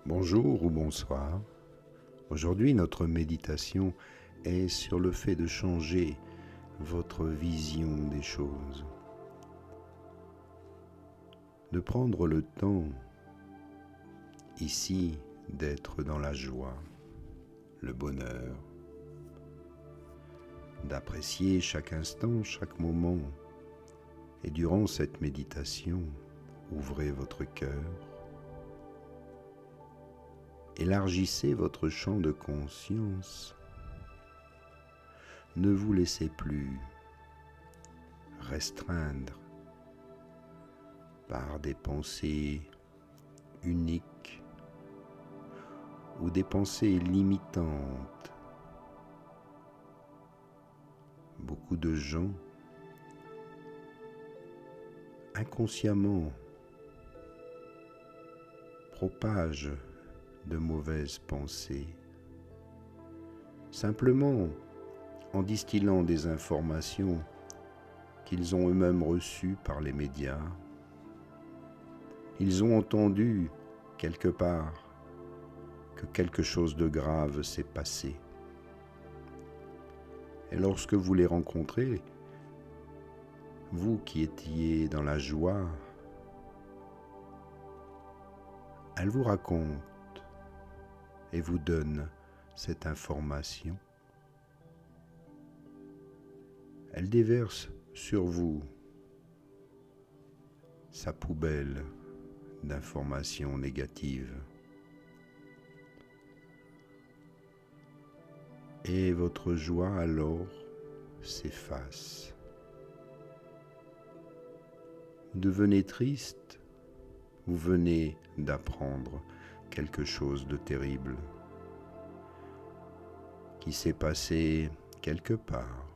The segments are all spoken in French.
Bonjour ou bonsoir. Aujourd'hui, notre méditation est sur le fait de changer votre vision des choses. De prendre le temps, ici, d'être dans la joie, le bonheur, d'apprécier chaque instant, chaque moment. Et durant cette méditation, ouvrez votre cœur. Élargissez votre champ de conscience. Ne vous laissez plus restreindre par des pensées uniques ou des pensées limitantes. Beaucoup de gens, inconsciemment, propagent de mauvaises pensées, simplement en distillant des informations qu'ils ont eux-mêmes reçues par les médias. Ils ont entendu quelque part que quelque chose de grave s'est passé. Et lorsque vous les rencontrez, vous qui étiez dans la joie, elle vous raconte et vous donne cette information. Elle déverse sur vous sa poubelle d'informations négatives. Et votre joie alors s'efface. Vous devenez triste, vous venez d'apprendre quelque chose de terrible qui s'est passé quelque part.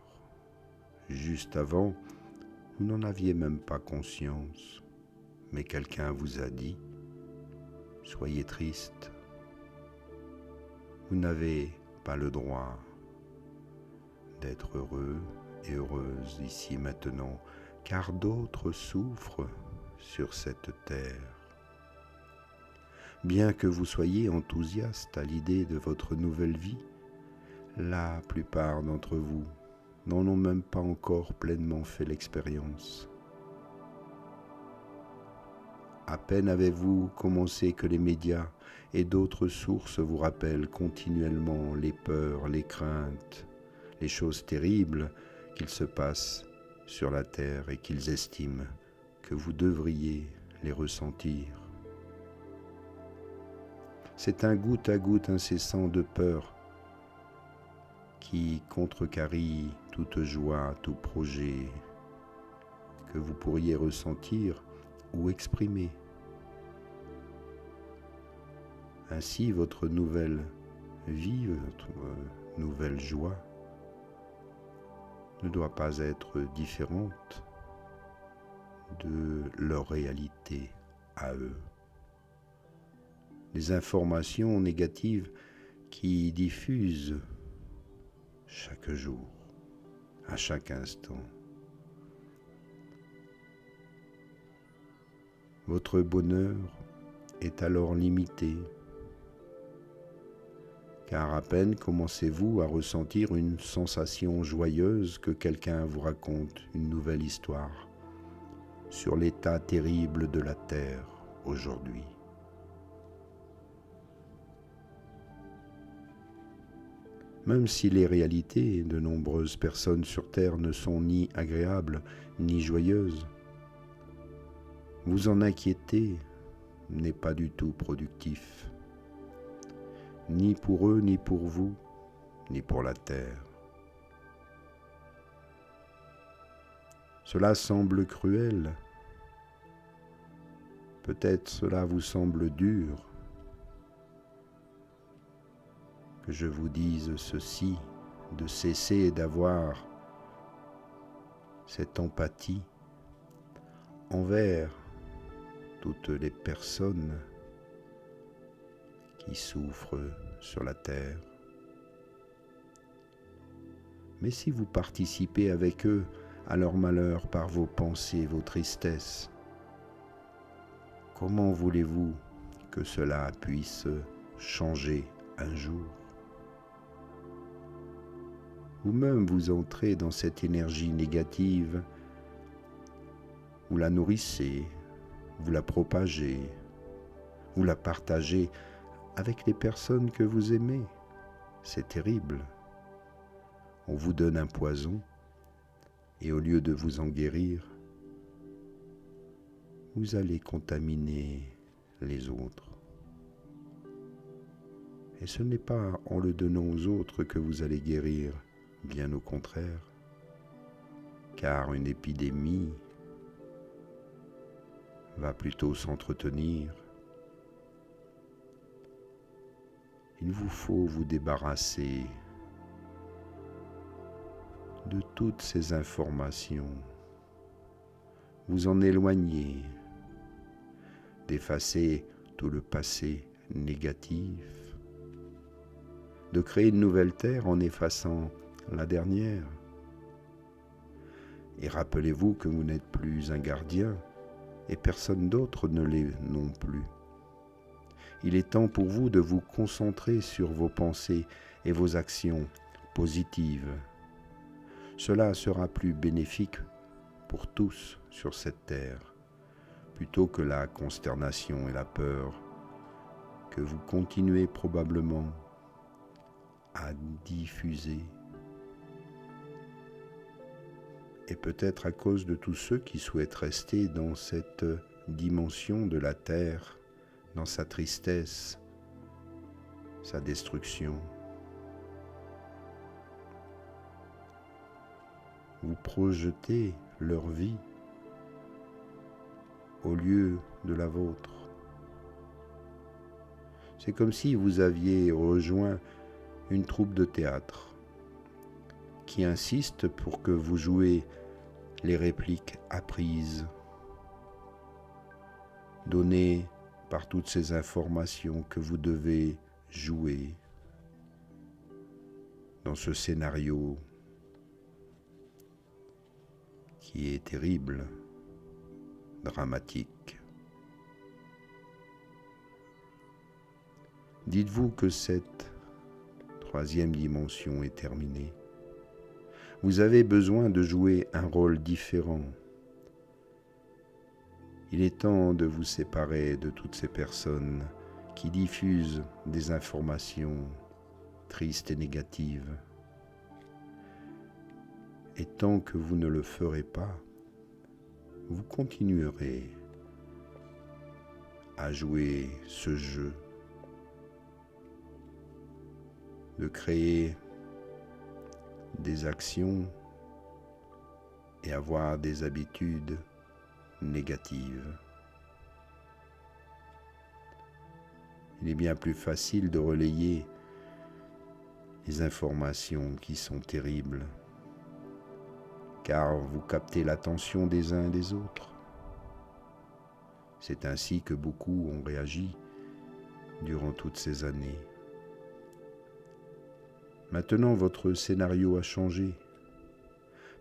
Juste avant, vous n'en aviez même pas conscience, mais quelqu'un vous a dit « Soyez triste, vous n'avez pas le droit d'être heureux et heureuse ici maintenant, car d'autres souffrent sur cette terre. » Bien que vous soyez enthousiaste à l'idée de votre nouvelle vie, la plupart d'entre vous n'en ont même pas encore pleinement fait l'expérience. À peine avez-vous commencé que les médias et d'autres sources vous rappellent continuellement les peurs, les craintes, les choses terribles qu'il se passe sur la terre et qu'ils estiment que vous devriez les ressentir. C'est un goutte à goutte incessant de peur qui contrecarrie toute joie, tout projet que vous pourriez ressentir ou exprimer. Ainsi, votre nouvelle vie, votre nouvelle joie ne doit pas être différente de leur réalité à eux. Les informations négatives qui diffusent chaque jour, à chaque instant. Votre bonheur est alors limité, car à peine commencez-vous à ressentir une sensation joyeuse que quelqu'un vous raconte une nouvelle histoire sur l'état terrible de la terre aujourd'hui. Même si les réalités de nombreuses personnes sur Terre ne sont ni agréables ni joyeuses, vous en inquiéter n'est pas du tout productif, ni pour eux, ni pour vous, ni pour la Terre. Cela semble cruel, peut-être cela vous semble dur, que je vous dise ceci, de cesser d'avoir cette empathie envers toutes les personnes qui souffrent sur la terre. Mais si vous participez avec eux à leur malheur par vos pensées, vos tristesses, comment voulez-vous que cela puisse changer un jour. Vous-même vous entrez dans cette énergie négative, vous la nourrissez, vous la propagez, vous la partagez avec les personnes que vous aimez. C'est terrible. On vous donne un poison et au lieu de vous en guérir, vous allez contaminer les autres. Et ce n'est pas en le donnant aux autres que vous allez guérir, bien au contraire, car une épidémie va plutôt s'entretenir. Il vous faut vous débarrasser de toutes ces informations, vous en éloigner, d'effacer tout le passé négatif, de créer une nouvelle terre en effaçant la dernière. Et rappelez-vous que vous n'êtes plus un gardien et personne d'autre ne l'est non plus. Il est temps pour vous de vous concentrer sur vos pensées et vos actions positives. Cela sera plus bénéfique pour tous sur cette terre, plutôt que la consternation et la peur que vous continuez probablement à diffuser. Et peut-être à cause de tous ceux qui souhaitent rester dans cette dimension de la terre, dans sa tristesse, sa destruction. Vous projetez leur vie au lieu de la vôtre. C'est comme si vous aviez rejoint une troupe de théâtre qui insiste pour que vous jouiez les répliques apprises, données par toutes ces informations que vous devez jouer dans ce scénario qui est terrible, dramatique. Dites-vous que cette troisième dimension est terminée. Vous avez besoin de jouer un rôle différent. Il est temps de vous séparer de toutes ces personnes qui diffusent des informations tristes et négatives. Et tant que vous ne le ferez pas, vous continuerez à jouer ce jeu de créer des actions et avoir des habitudes négatives. Il est bien plus facile de relayer les informations qui sont terribles, car vous captez l'attention des uns et des autres. C'est ainsi que beaucoup ont réagi durant toutes ces années. Maintenant, votre scénario a changé,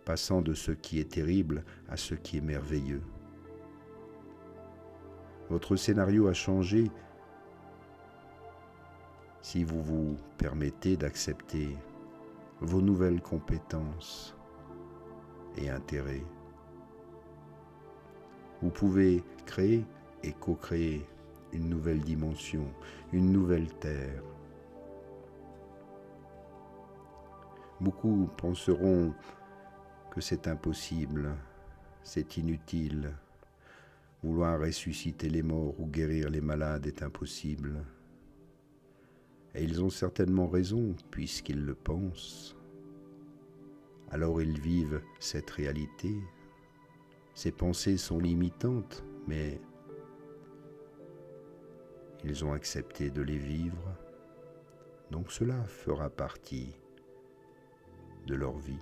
passant de ce qui est terrible à ce qui est merveilleux. Votre scénario a changé si vous vous permettez d'accepter vos nouvelles compétences et intérêts. Vous pouvez créer et co-créer une nouvelle dimension, une nouvelle terre. Beaucoup penseront que c'est impossible, c'est inutile. Vouloir ressusciter les morts ou guérir les malades est impossible. Et ils ont certainement raison, puisqu'ils le pensent. Alors ils vivent cette réalité. Ces pensées sont limitantes, mais ils ont accepté de les vivre. Donc cela fera partie de leur vie.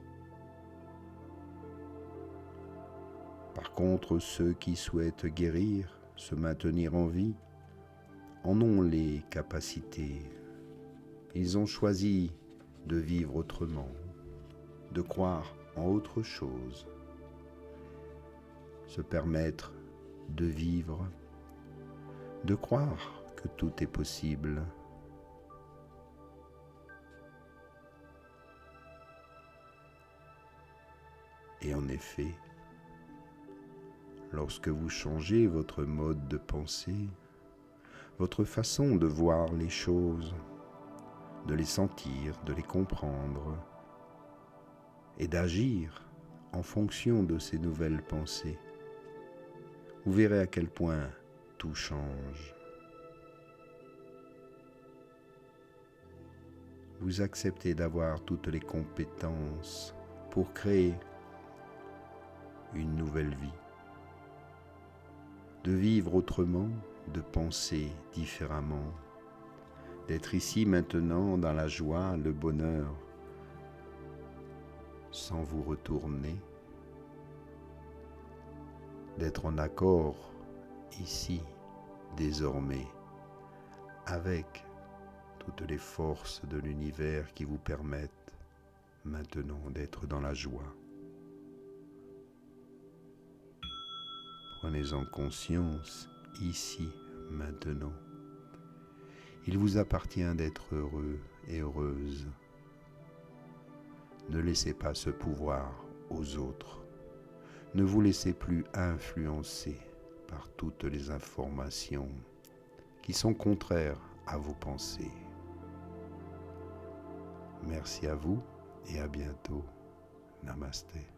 Par contre, ceux qui souhaitent guérir, se maintenir en vie, en ont les capacités. Ils ont choisi de vivre autrement, de croire en autre chose, se permettre de vivre, de croire que tout est possible. Et en effet, lorsque vous changez votre mode de pensée, votre façon de voir les choses, de les sentir, de les comprendre et d'agir en fonction de ces nouvelles pensées, vous verrez à quel point tout change. Vous acceptez d'avoir toutes les compétences pour créer une nouvelle vie, de vivre autrement, de penser différemment, d'être ici maintenant dans la joie, le bonheur, sans vous retourner, d'être en accord ici, désormais, avec toutes les forces de l'univers qui vous permettent maintenant d'être dans la joie. Prenez-en conscience ici, maintenant. Il vous appartient d'être heureux et heureuse. Ne laissez pas ce pouvoir aux autres. Ne vous laissez plus influencer par toutes les informations qui sont contraires à vos pensées. Merci à vous et à bientôt. Namasté.